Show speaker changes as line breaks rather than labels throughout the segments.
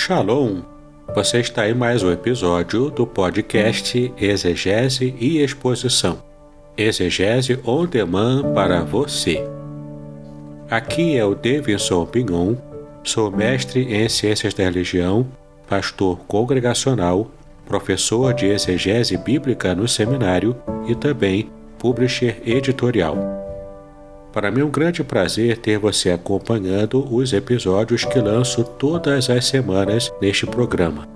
Shalom! Você está em mais um episódio do podcast Exegese e Exposição. Exegese on Demand para você. Aqui é o Davidson Pignon, sou mestre em Ciências da Religião, pastor congregacional, professor de exegese bíblica no seminário e também publisher editorial. Para mim é um grande prazer ter você acompanhando os episódios que lanço todas as semanas neste programa.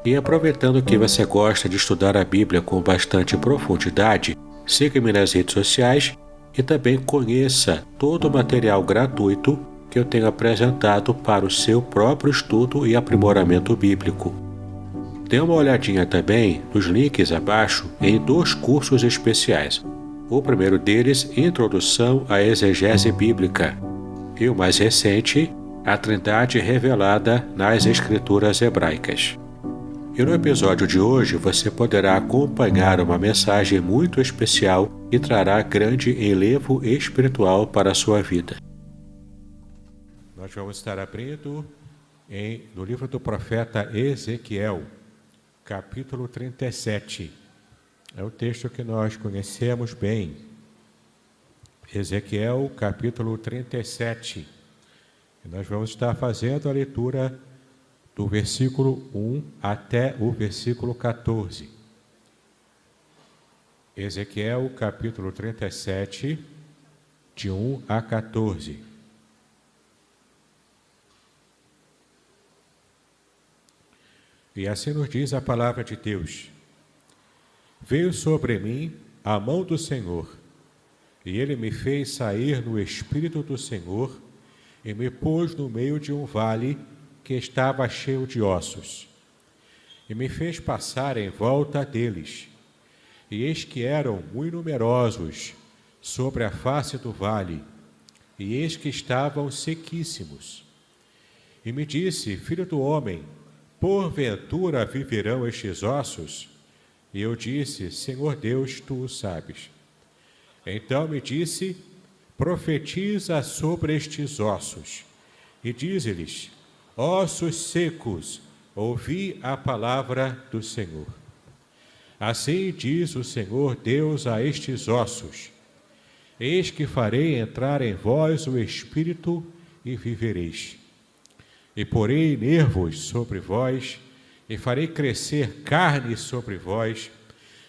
E aproveitando que você gosta de estudar a Bíblia com bastante profundidade, siga-me nas redes sociais e também conheça todo o material gratuito que eu tenho apresentado para o seu próprio estudo e aprimoramento bíblico. Dê uma olhadinha também nos links abaixo em 2 cursos especiais. O primeiro deles, Introdução à Exegese Bíblica, e o mais recente, A Trindade Revelada nas Escrituras Hebraicas. E no episódio de hoje você poderá acompanhar uma mensagem muito especial que trará grande enlevo espiritual para a sua vida. Nós vamos estar abrindo no livro do profeta Ezequiel, capítulo 37. É o texto que nós conhecemos bem. Ezequiel, capítulo 37. E nós vamos estar fazendo a leitura do versículo 1 até o versículo 14. Ezequiel, capítulo 37, de 1 a 14. E assim nos diz a palavra de Deus. Veio sobre mim a mão do Senhor, e ele me fez sair no espírito do Senhor, e me pôs no meio de um vale que estava cheio de ossos, e me fez passar em volta deles, e eis que eram muito numerosos sobre a face do vale, e eis que estavam sequíssimos. E me disse, filho do homem, porventura viverão estes ossos? E eu disse, Senhor Deus, tu o sabes. Então me disse, profetiza sobre estes ossos, e dize-lhes, ossos secos, ouvi a palavra do Senhor. Assim diz o Senhor Deus a estes ossos, eis que farei entrar em vós o Espírito e vivereis. E porei nervos sobre vós, e farei crescer carne sobre vós,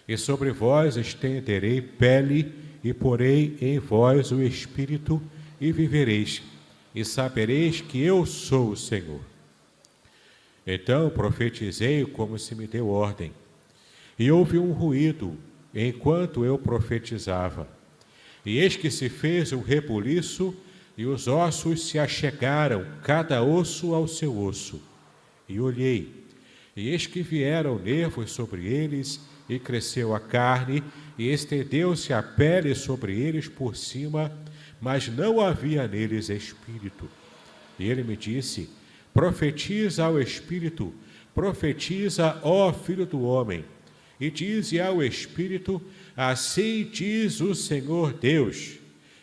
e sobre vós estenderei pele, e porei em vós o Espírito, e vivereis, e sabereis que eu sou o Senhor. Então profetizei como se me deu ordem, e houve um ruído enquanto eu profetizava, e eis que se fez um rebuliço, e os ossos se achegaram, cada osso ao seu osso. E olhei, e eis que vieram nervos sobre eles, e cresceu a carne, e estendeu-se a pele sobre eles por cima, mas não havia neles espírito. E ele me disse, profetiza ao espírito, profetiza, ó filho do homem, e dize ao espírito, assim diz o Senhor Deus,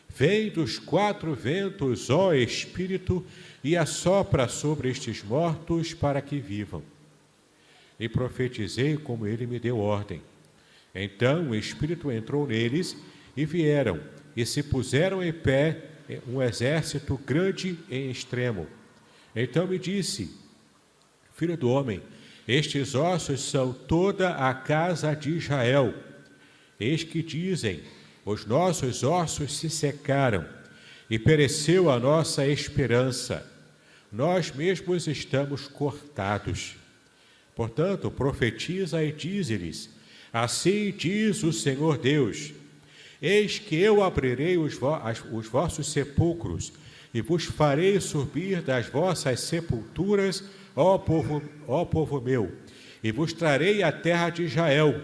vem dos 4 ventos, ó espírito, e assopra sobre estes mortos para que vivam. E profetizei como ele me deu ordem. Então o Espírito entrou neles, e vieram, e se puseram em pé um exército grande em extremo. Então me disse, filho do homem, estes ossos são toda a casa de Israel. Eis que dizem, os nossos ossos se secaram, e pereceu a nossa esperança. Nós mesmos estamos cortados. Portanto, profetiza e dize-lhes, assim diz o Senhor Deus, eis que eu abrirei os vossos sepulcros, e vos farei subir das vossas sepulturas, ó povo meu, e vos trarei a terra de Israel,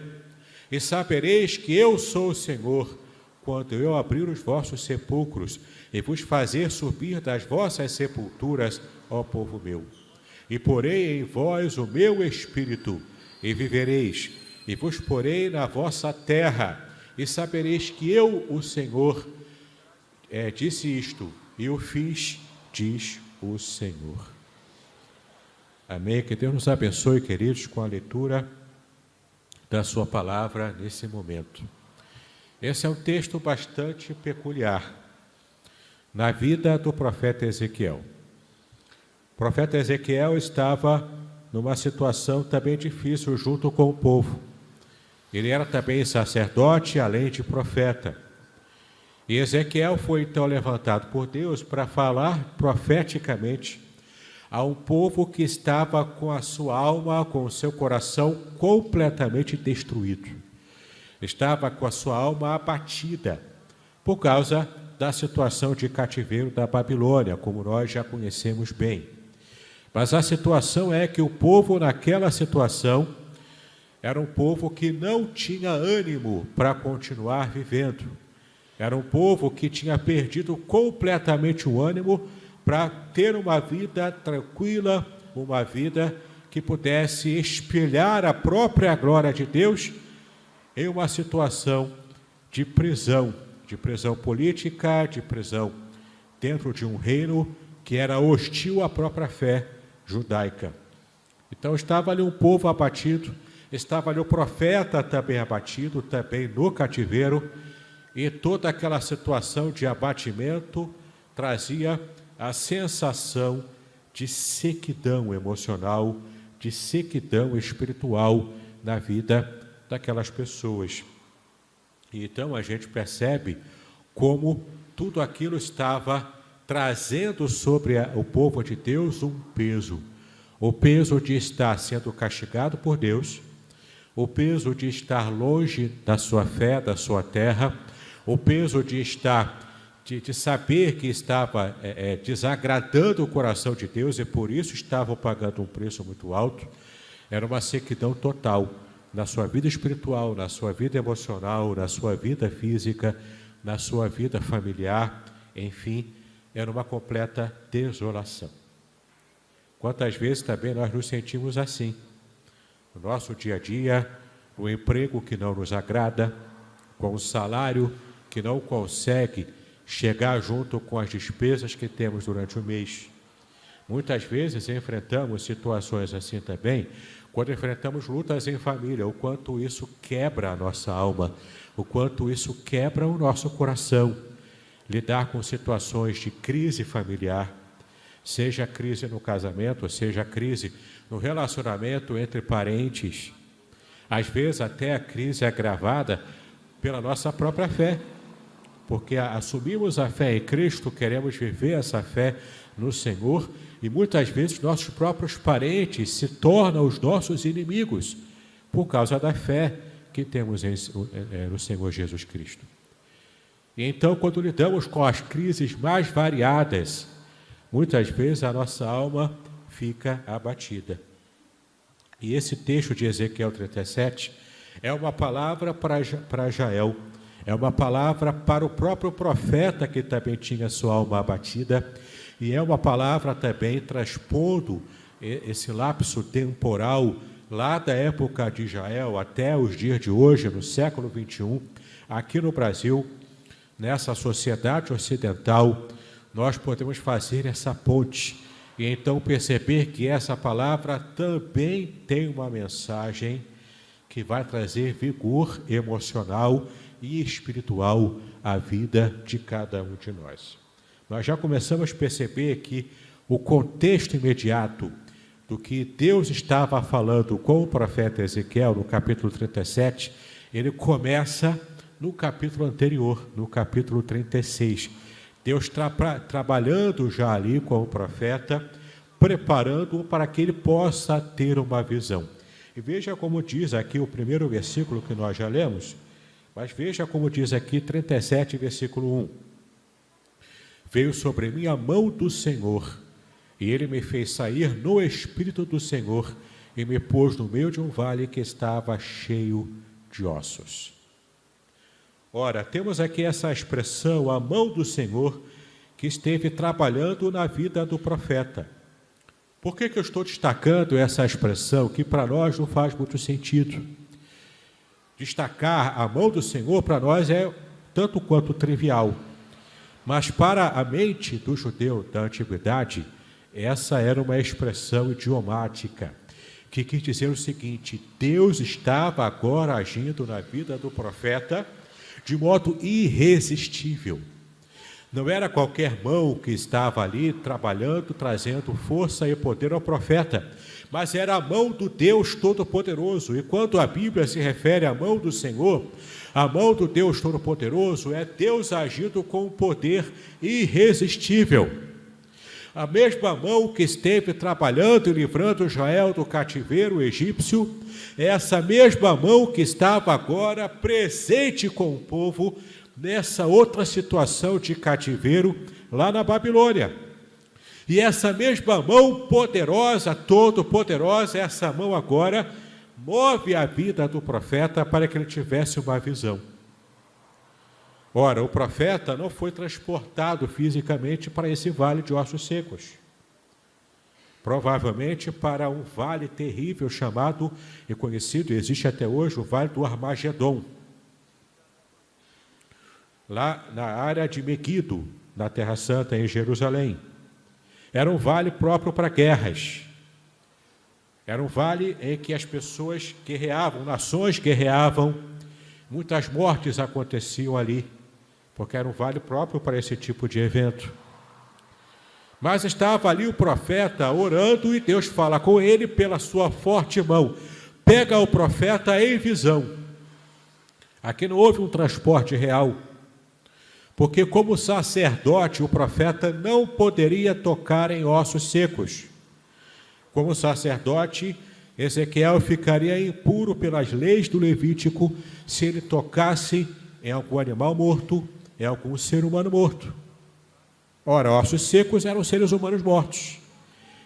e sabereis que eu sou o Senhor, quando eu abrir os vossos sepulcros, e vos fazer subir das vossas sepulturas, ó povo meu. E porei em vós o meu espírito, e vivereis, e vos porei na vossa terra, e sabereis que eu, o Senhor, disse isto, e o fiz, diz o Senhor. Amém. Que Deus nos abençoe, queridos, com a leitura da sua palavra nesse momento. Esse é um texto bastante peculiar na vida do profeta Ezequiel. O profeta Ezequiel estava numa situação também difícil junto com o povo. Ele era também sacerdote, além de profeta. E Ezequiel foi então levantado por Deus para falar profeticamente a um povo que estava com a sua alma, com o seu coração completamente destruído. Estava com a sua alma abatida por causa da situação de cativeiro da Babilônia, como nós já conhecemos bem. Mas a situação é que o povo naquela situação era um povo que não tinha ânimo para continuar vivendo. Era um povo que tinha perdido completamente o ânimo para ter uma vida tranquila, uma vida que pudesse espelhar a própria glória de Deus em uma situação de prisão política, de prisão dentro de um reino que era hostil à própria fé judaica. Então estava ali um povo abatido, estava ali o profeta também abatido, também no cativeiro, e toda aquela situação de abatimento trazia a sensação de sequidão emocional, de sequidão espiritual na vida daquelas pessoas. E então a gente percebe como tudo aquilo estava trazendo sobre o povo de Deus um peso. O peso de estar sendo castigado por Deus, o peso de estar longe da sua fé, da sua terra, o peso de saber que estava desagradando o coração de Deus e por isso estavam pagando um preço muito alto. Era uma sequidão total na sua vida espiritual, na sua vida emocional, na sua vida física, na sua vida familiar, enfim, era uma completa desolação. Quantas vezes também nós nos sentimos assim, no nosso dia a dia, no emprego que não nos agrada, com o salário que não consegue chegar junto com as despesas que temos durante o mês. Muitas vezes enfrentamos situações assim também, quando enfrentamos lutas em família, o quanto isso quebra a nossa alma, o quanto isso quebra o nosso coração. Lidar com situações de crise familiar, seja crise no casamento, seja crise no relacionamento entre parentes, às vezes até a crise agravada pela nossa própria fé, porque assumimos a fé em Cristo, queremos viver essa fé no Senhor, e muitas vezes nossos próprios parentes se tornam os nossos inimigos, por causa da fé que temos no Senhor Jesus Cristo. E então, quando lidamos com as crises mais variadas, muitas vezes a nossa alma fica abatida. E esse texto de Ezequiel 37 é uma palavra para Jael, é uma palavra para o próprio profeta que também tinha sua alma abatida, e é uma palavra também transpondo esse lapso temporal lá da época de Israel até os dias de hoje, no século 21, aqui no Brasil, nessa sociedade ocidental, nós podemos fazer essa ponte e então perceber que essa palavra também tem uma mensagem que vai trazer vigor emocional e espiritual à vida de cada um de nós. Nós já começamos a perceber que o contexto imediato do que Deus estava falando com o profeta Ezequiel, no capítulo 37, ele começa no capítulo anterior, no capítulo 36. Deus trabalhando já ali com o profeta, preparando-o para que ele possa ter uma visão. E veja como diz aqui o primeiro versículo que nós já lemos, mas veja como diz aqui 37, versículo 1. Veio sobre mim a mão do Senhor, e ele me fez sair no Espírito do Senhor, e me pôs no meio de um vale que estava cheio de ossos. Ora, temos aqui essa expressão, a mão do Senhor, que esteve trabalhando na vida do profeta. Por que eu estou destacando essa expressão, que para nós não faz muito sentido? Destacar a mão do Senhor para nós é tanto quanto trivial, mas para a mente do judeu da antiguidade, essa era uma expressão idiomática, que quis dizer o seguinte: Deus estava agora agindo na vida do profeta de modo irresistível. Não era qualquer mão que estava ali trabalhando, trazendo força e poder ao profeta, mas era a mão do Deus Todo-Poderoso. E quando a Bíblia se refere à mão do Senhor, a mão do Deus Todo-Poderoso é Deus agindo com um poder irresistível. A mesma mão que esteve trabalhando e livrando Israel do cativeiro egípcio, é essa mesma mão que estava agora presente com o povo nessa outra situação de cativeiro lá na Babilônia. E essa mesma mão poderosa, todo-poderosa, essa mão agora move a vida do profeta para que ele tivesse uma visão. Ora, o profeta não foi transportado fisicamente para esse vale de ossos secos. Provavelmente para um vale terrível chamado e conhecido, existe até hoje, o Vale do Armagedon. Lá na área de Meguido, na Terra Santa, em Jerusalém. Era um vale próprio para guerras. Era um vale em que as pessoas guerreavam, nações guerreavam, muitas mortes aconteciam ali, porque era um vale próprio para esse tipo de evento. Mas estava ali o profeta orando e Deus fala com ele pela sua forte mão. Pega o profeta em visão. Aqui não houve um transporte real, porque como sacerdote o profeta não poderia tocar em ossos secos. Como sacerdote, Ezequiel ficaria impuro pelas leis do Levítico se ele tocasse em algum animal morto, em algum ser humano morto. Ora, ossos secos eram seres humanos mortos,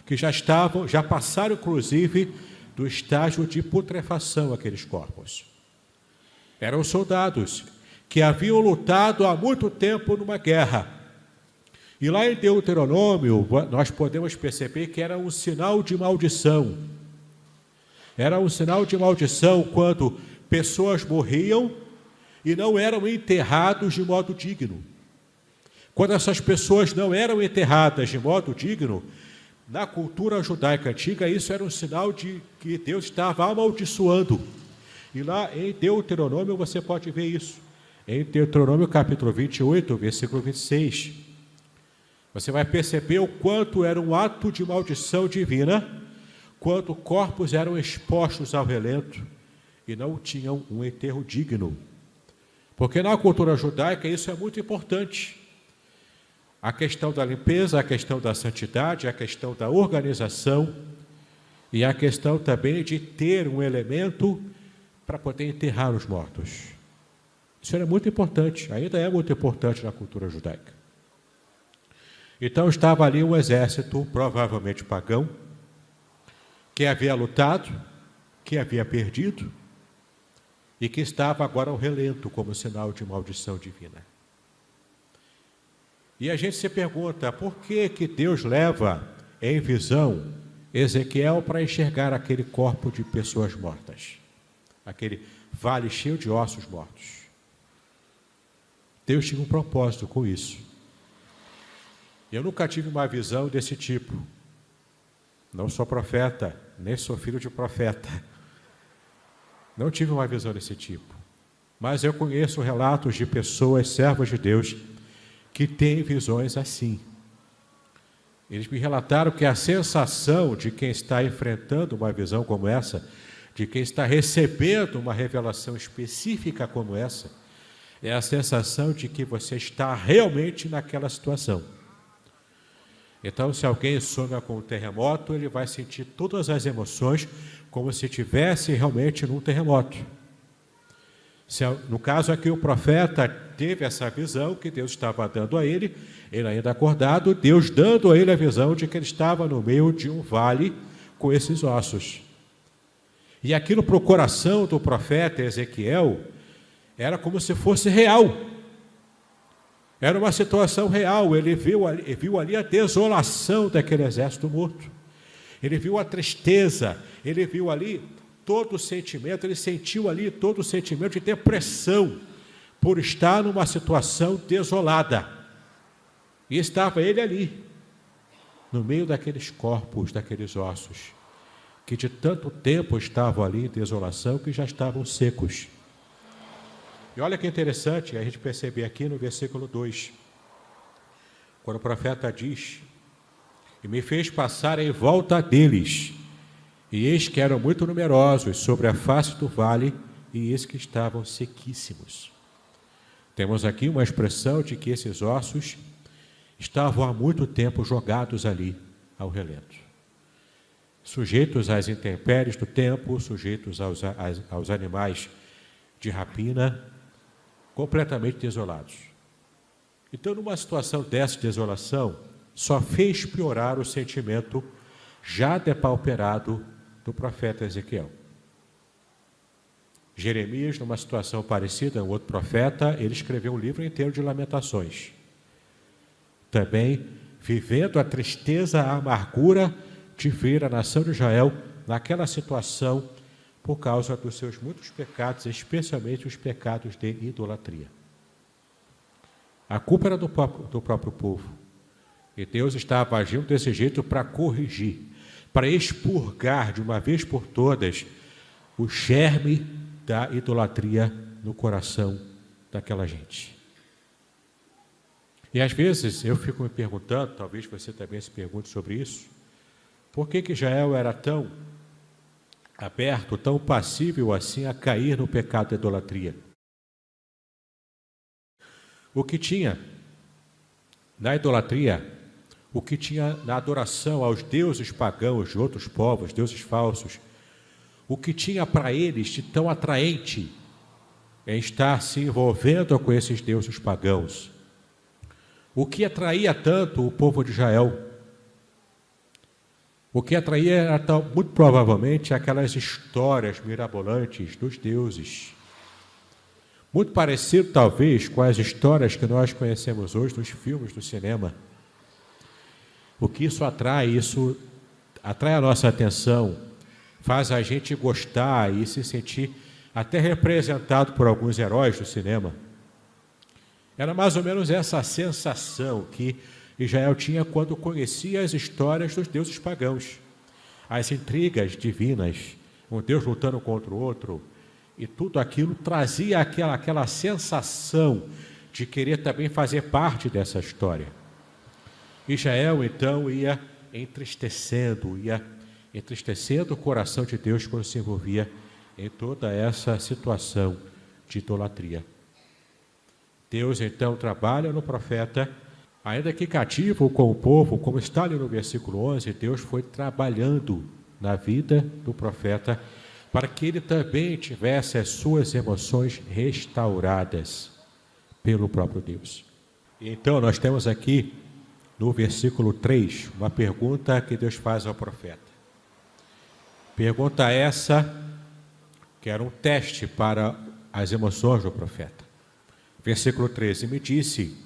que já passaram inclusive do estágio de putrefação aqueles corpos. Eram soldados que haviam lutado há muito tempo numa guerra. E lá em Deuteronômio, nós podemos perceber que era um sinal de maldição. Era um sinal de maldição quando pessoas morriam e não eram enterrados de modo digno. Quando essas pessoas não eram enterradas de modo digno, na cultura judaica antiga, isso era um sinal de que Deus estava amaldiçoando. E lá em Deuteronômio você pode ver isso. Em Deuteronômio capítulo 28, versículo 26, você vai perceber o quanto era um ato de maldição divina, quando corpos eram expostos ao relento e não tinham um enterro digno. Porque na cultura judaica isso é muito importante. A questão da limpeza, a questão da santidade, a questão da organização e a questão também de ter um elemento para poder enterrar os mortos. Isso era muito importante, ainda é muito importante na cultura judaica. Então estava ali um exército, provavelmente pagão, que havia lutado, que havia perdido e que estava agora ao relento como sinal de maldição divina. E a gente se pergunta, por que que Deus leva em visão Ezequiel para enxergar aquele corpo de pessoas mortas? Aquele vale cheio de ossos mortos. Deus tinha um propósito com isso. Eu nunca tive uma visão desse tipo. Não sou profeta, nem sou filho de profeta. Não tive uma visão desse tipo. Mas eu conheço relatos de pessoas, servos de Deus, que têm visões assim. Eles me relataram que a sensação de quem está enfrentando uma visão como essa, de quem está recebendo uma revelação específica como essa, é a sensação de que você está realmente naquela situação. Então, se alguém sonha com um terremoto, ele vai sentir todas as emoções como se estivesse realmente num terremoto. No caso aqui, o profeta teve essa visão que Deus estava dando a ele ainda acordado, Deus dando a ele a visão de que ele estava no meio de um vale com esses ossos. E aquilo para o coração do profeta Ezequiel era como se fosse real. Era uma situação real. Ele viu ali a desolação daquele exército morto. Ele viu a tristeza, ele viu ali todo o sentimento, ele sentiu ali todo o sentimento de depressão por estar numa situação desolada. E estava ele ali. no meio daqueles corpos, daqueles ossos, que de tanto tempo estavam ali em desolação, que já estavam secos. E olha que interessante a gente perceber aqui no versículo 2, quando o profeta diz: e me fez passar em volta deles, e eis que eram muito numerosos sobre a face do vale, e eis que estavam sequíssimos. Temos aqui uma expressão de que esses ossos estavam há muito tempo jogados ali ao relento, sujeitos às intempéries do tempo, sujeitos aos animais de rapina, completamente desolados. Então, numa situação dessa desolação, só fez piorar o sentimento já depauperado do profeta Ezequiel. Jeremias, numa situação parecida, um outro profeta, ele escreveu um livro inteiro de lamentações. Também vivendo a tristeza, a amargura de ver a nação de Israel naquela situação por causa dos seus muitos pecados, especialmente os pecados de idolatria. A culpa era do próprio povo. E Deus estava agindo desse jeito para corrigir, para expurgar de uma vez por todas o germe da idolatria no coração daquela gente. E às vezes eu fico me perguntando, talvez você também se pergunte sobre isso, por que Israel era tão aberto, tão passível assim a cair no pecado da idolatria? O que tinha na idolatria, o que tinha na adoração aos deuses pagãos de outros povos, deuses falsos, o que tinha para eles de tão atraente em estar se envolvendo com esses deuses pagãos, o que atraía tanto o povo de Israel, o que atraía era muito provavelmente aquelas histórias mirabolantes dos deuses, muito parecido talvez com as histórias que nós conhecemos hoje nos filmes do cinema. O que isso atrai a nossa atenção, faz a gente gostar e se sentir até representado por alguns heróis do cinema. Era mais ou menos essa sensação que Israel tinha quando conhecia as histórias dos deuses pagãos, as intrigas divinas, um Deus lutando contra o outro, e tudo aquilo trazia aquela sensação de querer também fazer parte dessa história. Israel, então, ia entristecendo o coração de Deus quando se envolvia em toda essa situação de idolatria. Deus, então, trabalha no profeta, ainda que cativo com o povo, como está ali no versículo 11, Deus foi trabalhando na vida do profeta para que ele também tivesse as suas emoções restauradas pelo próprio Deus. E então, nós temos aqui, no versículo 3, uma pergunta que Deus faz ao profeta. Pergunta essa, que era um teste para as emoções do profeta. Versículo 13, me disse: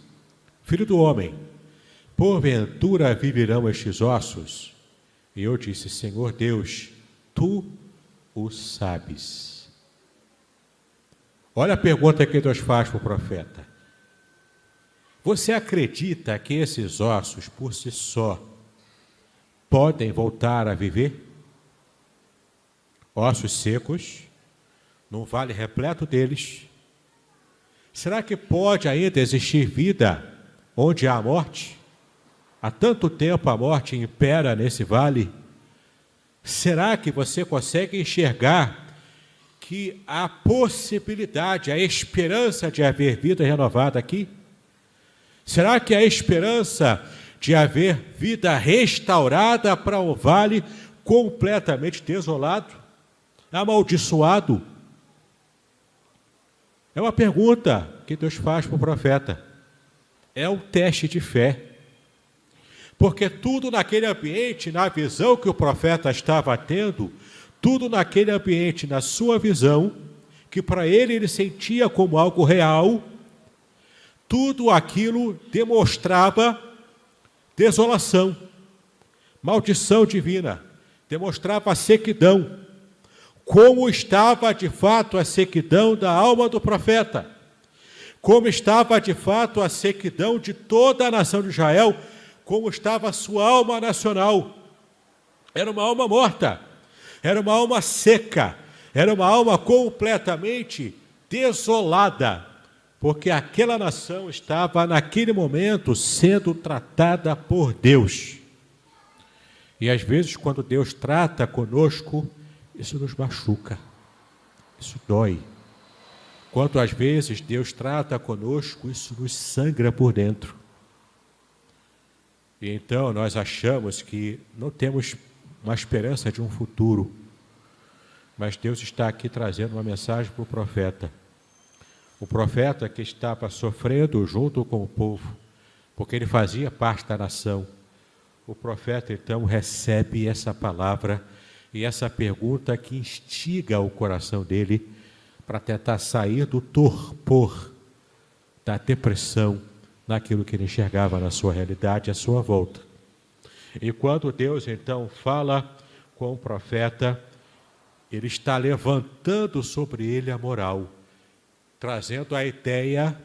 filho do homem, porventura viverão estes ossos? E eu disse: Senhor Deus, tu o sabes. Olha a pergunta que Deus faz para o profeta. Você acredita que esses ossos, por si só, podem voltar a viver? Ossos secos, num vale repleto deles. Será que pode ainda existir vida onde há morte? Há tanto tempo a morte impera nesse vale. Será que você consegue enxergar que há possibilidade, a esperança de haver vida renovada aqui? Será que há esperança de haver vida restaurada para um vale completamente desolado, amaldiçoado? É uma pergunta que Deus faz para o profeta. É um teste de fé. Porque tudo naquele ambiente, na visão que o profeta estava tendo, tudo naquele ambiente, na sua visão, que para ele sentia como algo real, tudo aquilo demonstrava desolação, maldição divina, demonstrava sequidão. Como estava de fato a sequidão da alma do profeta, como estava de fato a sequidão de toda a nação de Israel, como estava a sua alma nacional. Era uma alma morta, era uma alma seca, era uma alma completamente desolada, porque aquela nação estava, naquele momento, sendo tratada por Deus. E às vezes, quando Deus trata conosco, isso nos machuca, isso dói. Quanto às vezes Deus trata conosco, isso nos sangra por dentro. E então nós achamos que não temos uma esperança de um futuro. Mas Deus está aqui trazendo uma mensagem para o profeta. O profeta que estava sofrendo junto com o povo, porque ele fazia parte da nação. O profeta então recebe essa palavra e essa pergunta que instiga o coração dele para tentar sair do torpor, da depressão, naquilo que ele enxergava na sua realidade, à sua volta. E quando Deus então fala com o profeta, ele está levantando sobre ele a moral, trazendo a ideia,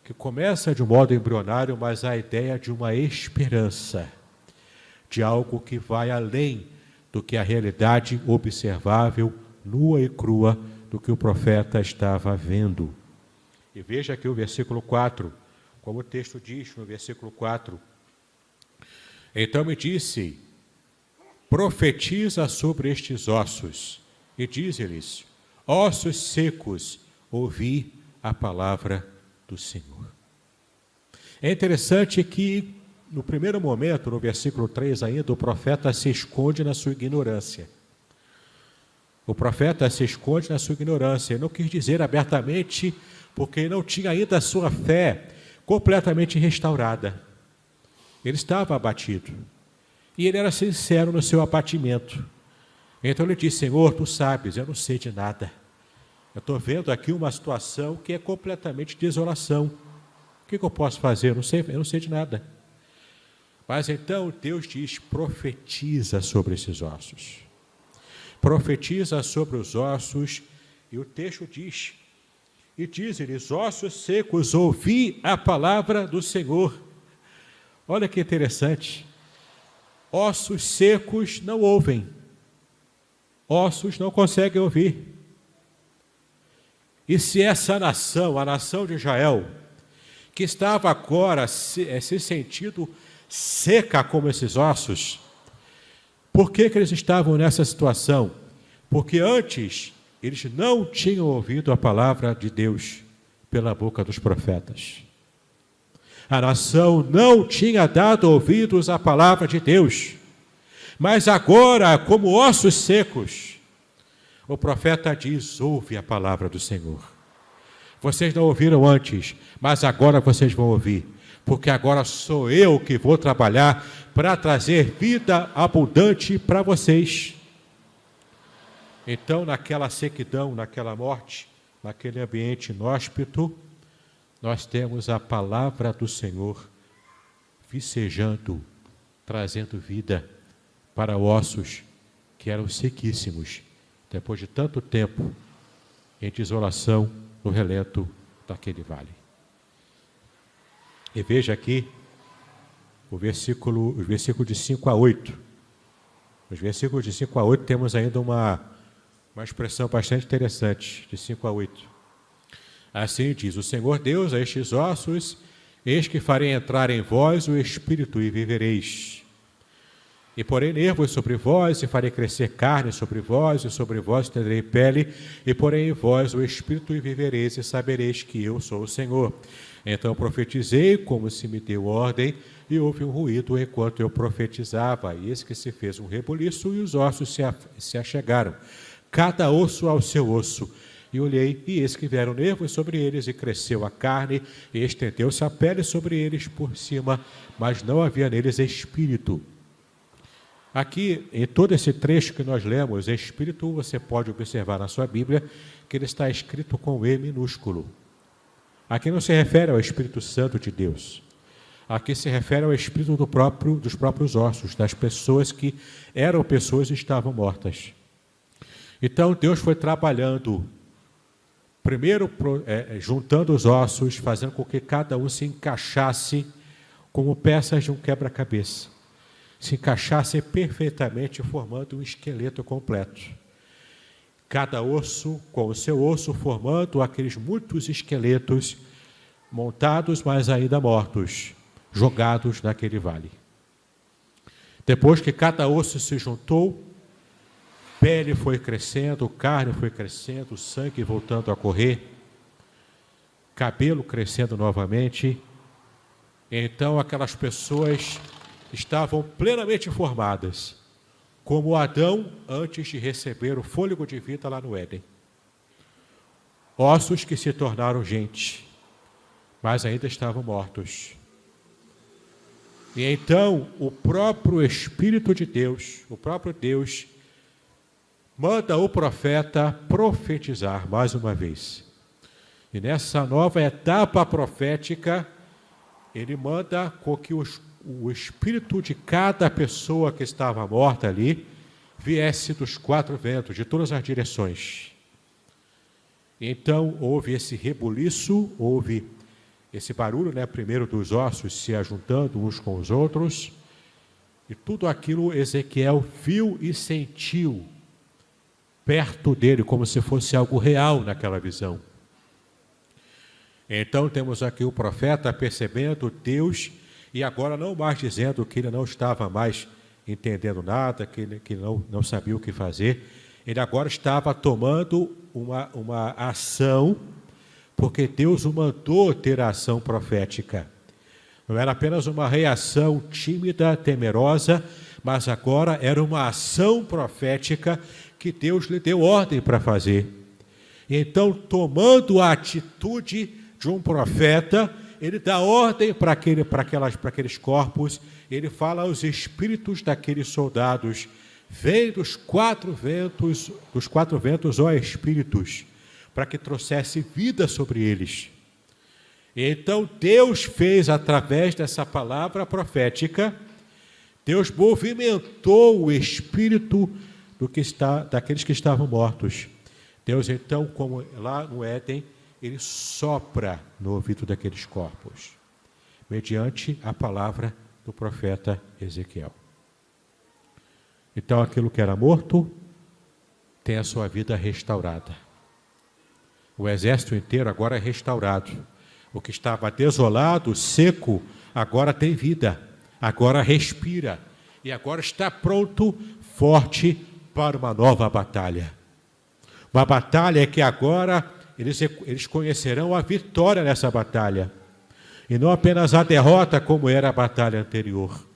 que começa de um modo embrionário, mas a ideia de uma esperança, de algo que vai além do que a realidade observável, nua e crua, do que o profeta estava vendo. E veja aqui o versículo 4, como o texto diz no versículo 4. Então me disse, profetiza sobre estes ossos, e diz-lhes, ossos secos, ouvi a palavra do Senhor. É interessante que, no primeiro momento, no versículo 3 ainda, o profeta se esconde na sua ignorância. O profeta se esconde na sua ignorância. Ele não quis dizer abertamente, porque não tinha ainda a sua fé completamente restaurada. Ele estava abatido. E ele era sincero no seu abatimento. Então ele disse, Senhor, tu sabes, eu não sei de nada. Eu estou vendo aqui uma situação que é completamente desolação. O que eu posso fazer? Eu não sei de nada. Mas então Deus diz, profetiza sobre esses ossos. Profetiza sobre os ossos, e o texto diz, e diz-lhes, ossos secos, ouvi a palavra do Senhor. Olha que interessante. Ossos secos não ouvem. Ossos não conseguem ouvir. E se essa nação, a nação de Israel, que estava agora se sentindo seca como esses ossos, por que eles estavam nessa situação? Porque antes eles não tinham ouvido a palavra de Deus pela boca dos profetas. A nação não tinha dado ouvidos à palavra de Deus. Mas agora, como ossos secos, o profeta diz, ouve a palavra do Senhor. Vocês não ouviram antes, mas agora vocês vão ouvir. Porque agora sou eu que vou trabalhar para trazer vida abundante para vocês. Então, naquela sequidão, naquela morte, naquele ambiente inóspito, nós temos a palavra do Senhor vicejando, trazendo vida para ossos que eram sequíssimos, depois de tanto tempo em desolação no relento daquele vale. E veja aqui os versículos de 5 a 8. Nos versículos de 5 a 8 temos ainda uma expressão bastante interessante, de 5 a 8. Assim diz, o Senhor Deus a estes ossos, eis que farei entrar em vós o Espírito e vivereis. E porei nervos sobre vós, e farei crescer carne sobre vós, e sobre vós terei pele, e porei em vós o Espírito e vivereis, e sabereis que eu sou o Senhor. Então profetizei, como se me deu ordem, e houve um ruído enquanto eu profetizava, e eis que se fez um rebuliço, e os ossos se achegaram, cada osso ao seu osso. E olhei, e eis que vieram nervos sobre eles, e cresceu a carne, e estendeu-se a pele sobre eles por cima, mas não havia neles espírito. Aqui, em todo esse trecho que nós lemos, Espírito, você pode observar na sua Bíblia que ele está escrito com E minúsculo. Aqui não se refere ao Espírito Santo de Deus. Aqui se refere ao Espírito dos próprios ossos, das pessoas que eram pessoas e estavam mortas. Então, Deus foi trabalhando, primeiro juntando os ossos, fazendo com que cada um se encaixasse como peças de um quebra-cabeça, se encaixassem perfeitamente, formando um esqueleto completo. Cada osso com o seu osso, formando aqueles muitos esqueletos montados, mas ainda mortos, jogados naquele vale. Depois que cada osso se juntou, pele foi crescendo, carne foi crescendo, sangue voltando a correr, cabelo crescendo novamente. Então aquelas pessoas estavam plenamente formadas, como Adão antes de receber o fôlego de vida lá no Éden. Ossos que se tornaram gente, mas ainda estavam mortos. E então o próprio Espírito de Deus, o próprio Deus, manda o profeta profetizar mais uma vez. E nessa nova etapa profética, ele manda com que o espírito de cada pessoa que estava morta ali viesse dos quatro ventos, de todas as direções. Então houve esse rebuliço, houve esse barulho, primeiro dos ossos se ajuntando uns com os outros, e tudo aquilo Ezequiel viu e sentiu perto dele, como se fosse algo real naquela visão. Então temos aqui o profeta percebendo Deus, e agora não mais dizendo que ele não estava mais entendendo nada, que ele não sabia o que fazer. Ele agora estava tomando uma ação, porque Deus o mandou ter a ação profética. Não era apenas uma reação tímida, temerosa, mas agora era uma ação profética que Deus lhe deu ordem para fazer. Então, tomando a atitude de um profeta, ele dá ordem para aqueles corpos, ele fala aos espíritos daqueles soldados: vem dos quatro ventos, ó espíritos, para que trouxesse vida sobre eles. E então Deus fez, através dessa palavra profética, Deus movimentou o espírito daqueles que estavam mortos. Deus então, como lá no Éden, ele sopra no ouvido daqueles corpos, mediante a palavra do profeta Ezequiel. Então aquilo que era morto tem a sua vida restaurada. O exército inteiro agora é restaurado. O que estava desolado, seco, agora tem vida, agora respira, e agora está pronto, forte, para uma nova batalha. Uma batalha que agora eles conhecerão a vitória nessa batalha, e não apenas a derrota como era a batalha anterior.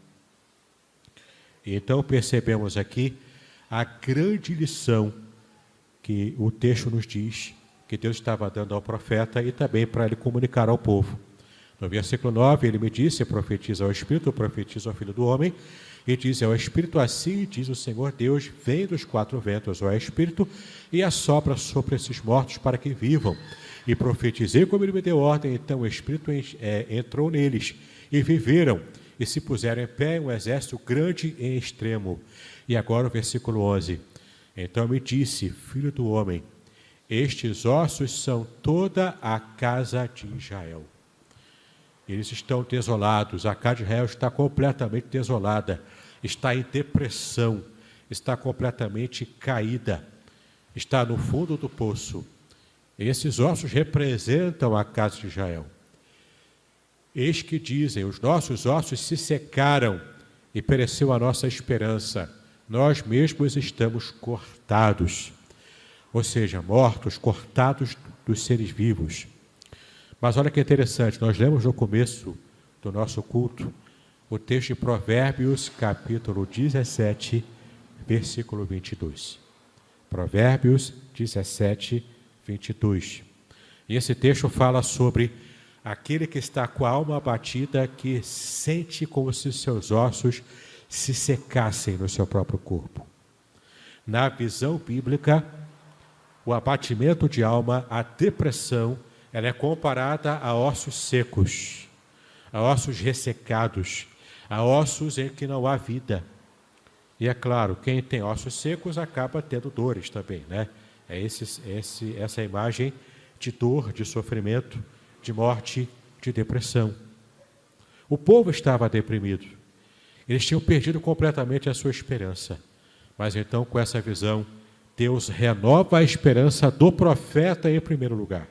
E então percebemos aqui a grande lição que o texto nos diz, que Deus estava dando ao profeta e também para ele comunicar ao povo. No versículo 9, ele me disse: profetiza ao Espírito, profetiza ao Filho do Homem, e diz ao Espírito: assim diz o Senhor Deus, vem dos quatro ventos, ó Espírito, e assopra sobre esses mortos para que vivam. E profetizei como ele me deu ordem, então o Espírito entrou neles, e viveram, e se puseram em pé um exército grande e extremo. E agora o versículo 11, então me disse: filho do homem, estes ossos são toda a casa de Israel. Eles estão desolados, a casa de Israel está completamente desolada, está em depressão, está completamente caída, está no fundo do poço. Esses ossos representam a casa de Israel. Eis que dizem: os nossos ossos se secaram e pereceu a nossa esperança, nós mesmos estamos cortados. Ou seja, mortos, cortados dos seres vivos. Mas olha que interessante, nós lemos no começo do nosso culto o texto de Provérbios, capítulo 17, versículo 22. Provérbios 17, 22. E esse texto fala sobre aquele que está com a alma abatida, que sente como se seus ossos se secassem no seu próprio corpo. Na visão bíblica, o abatimento de alma, a depressão, ela é comparada a ossos secos, a ossos ressecados, a ossos em que não há vida. E é claro, quem tem ossos secos acaba tendo dores também, né? Essa imagem de dor, de sofrimento, de morte, de depressão. O povo estava deprimido. Eles tinham perdido completamente a sua esperança. Mas então, com essa visão, Deus renova a esperança do profeta em primeiro lugar.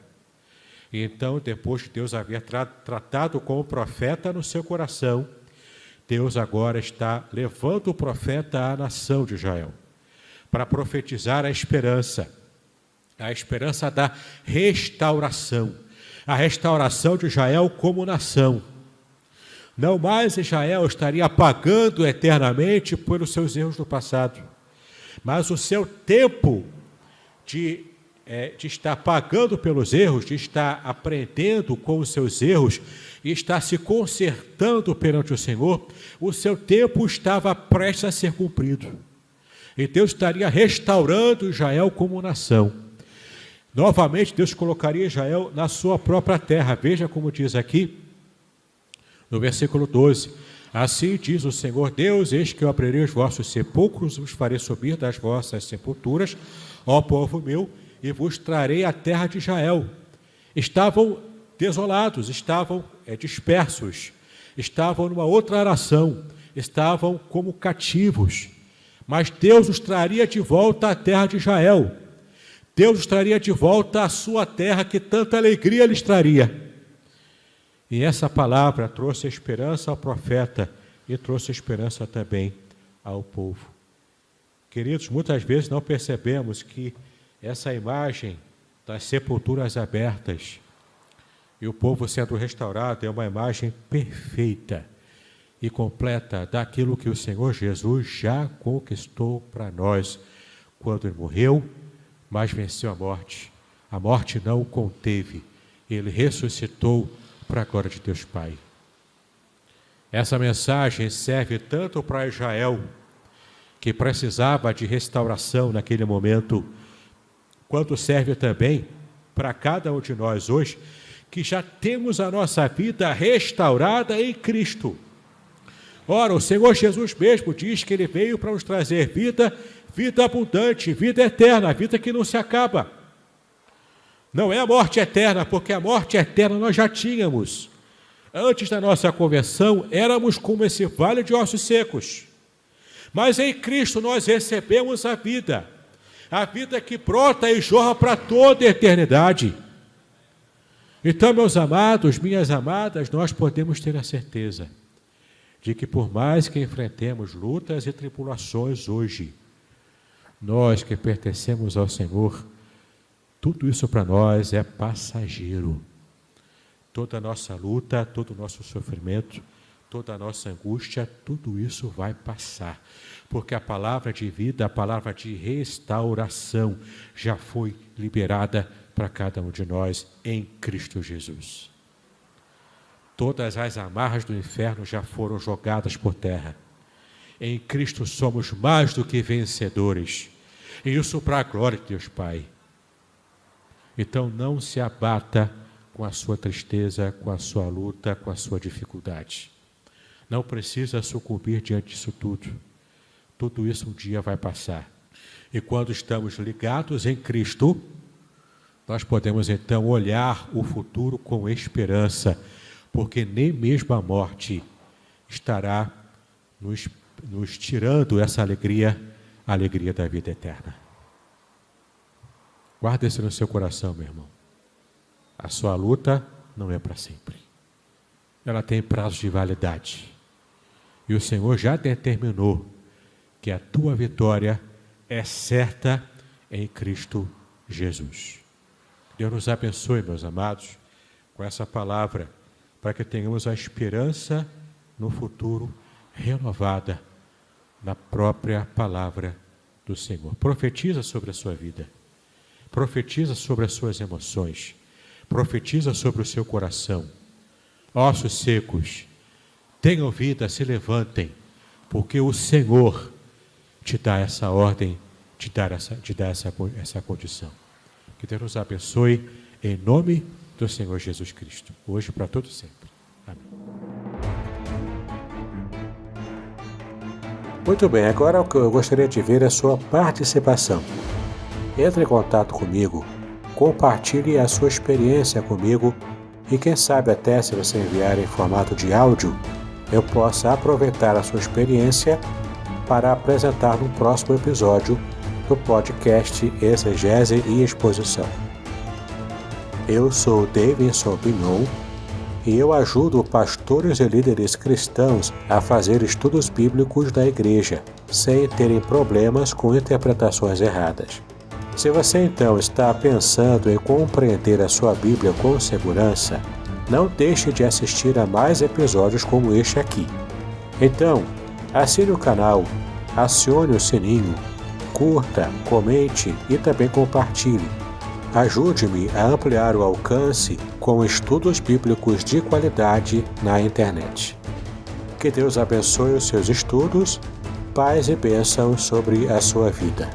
E então, depois que Deus havia tratado com o profeta no seu coração, Deus agora está levando o profeta à nação de Israel para profetizar a esperança da restauração, a restauração de Israel como nação. Não mais Israel estaria pagando eternamente pelos seus erros do passado, mas o seu tempo de estar pagando pelos erros, de estar aprendendo com os seus erros e estar se consertando perante o Senhor, o seu tempo estava prestes a ser cumprido. E Deus estaria restaurando Israel como nação. Novamente, Deus colocaria Israel na sua própria terra. Veja como diz aqui, no versículo 12. Assim diz o Senhor Deus, eis que eu abrirei os vossos sepulcros, vos farei subir das vossas sepulturas, ó povo meu, e vos trarei a terra de Israel. Estavam desolados, estavam dispersos, estavam numa outra nação, estavam como cativos. Mas Deus os traria de volta à terra de Israel. Deus os traria de volta à sua terra, que tanta alegria lhes traria. E essa palavra trouxe esperança ao profeta e trouxe esperança também ao povo. Queridos, muitas vezes não percebemos que essa imagem das sepulturas abertas e o povo sendo restaurado é uma imagem perfeita e completa daquilo que o Senhor Jesus já conquistou para nós quando Ele morreu, mas venceu a morte. A morte não o conteve. Ele ressuscitou para a glória de Deus Pai. Essa mensagem serve tanto para Israel, que precisava de restauração naquele momento, quanto serve também para cada um de nós hoje, que já temos a nossa vida restaurada em Cristo. Ora, o Senhor Jesus mesmo diz que Ele veio para nos trazer vida abundante, vida eterna, vida que não se acaba. Não é a morte eterna, porque a morte eterna nós já tínhamos. Antes da nossa conversão, éramos como esse vale de ossos secos. Mas em Cristo nós recebemos a vida que brota e jorra para toda a eternidade. Então, meus amados, minhas amadas, nós podemos ter a certeza de que por mais que enfrentemos lutas e tribulações hoje, nós que pertencemos ao Senhor, tudo isso para nós é passageiro. Toda a nossa luta, todo o nosso sofrimento, toda a nossa angústia, tudo isso vai passar. Porque a palavra de vida, a palavra de restauração já foi liberada para cada um de nós em Cristo Jesus. Todas as amarras do inferno já foram jogadas por terra. Em Cristo somos mais do que vencedores. E isso para a glória de Deus Pai. Então não se abata com a sua tristeza, com a sua luta, com a sua dificuldade. Não precisa sucumbir diante disso tudo. Tudo isso um dia vai passar. E quando estamos ligados em Cristo, nós podemos então olhar o futuro com esperança, porque nem mesmo a morte estará nos tirando essa alegria, a alegria da vida eterna. Guarda isso no seu coração, meu irmão. A sua luta não é para sempre. Ela tem prazo de validade. E o Senhor já determinou que a tua vitória é certa em Cristo Jesus. Deus nos abençoe, meus amados, com essa palavra, para que tenhamos a esperança no futuro renovada na própria palavra do Senhor. Profetiza sobre a sua vida. Profetiza sobre as suas emoções. Profetiza sobre o seu coração. Ossos secos, tenham vida, se levantem, porque o Senhor te dá essa ordem, te dá essa condição. Que Deus nos abençoe, em nome do Senhor Jesus Cristo, hoje para todo sempre. Amém. Muito bem, agora o que eu gostaria de ver é a sua participação. Entre em contato comigo, compartilhe a sua experiência comigo E quem sabe até se você enviar em formato de áudio, eu possa aproveitar a sua experiência para apresentar no próximo episódio do podcast Exegese e Exposição. Eu sou Davidson Pignon e eu ajudo pastores e líderes cristãos a fazer estudos bíblicos da igreja, sem terem problemas com interpretações erradas. Se você então está pensando em compreender a sua Bíblia com segurança, não deixe de assistir a mais episódios como este aqui. Então, assine o canal, acione o sininho, curta, comente e também compartilhe. Ajude-me a ampliar o alcance com estudos bíblicos de qualidade na internet. Que Deus abençoe os seus estudos, paz e bênçãos sobre a sua vida.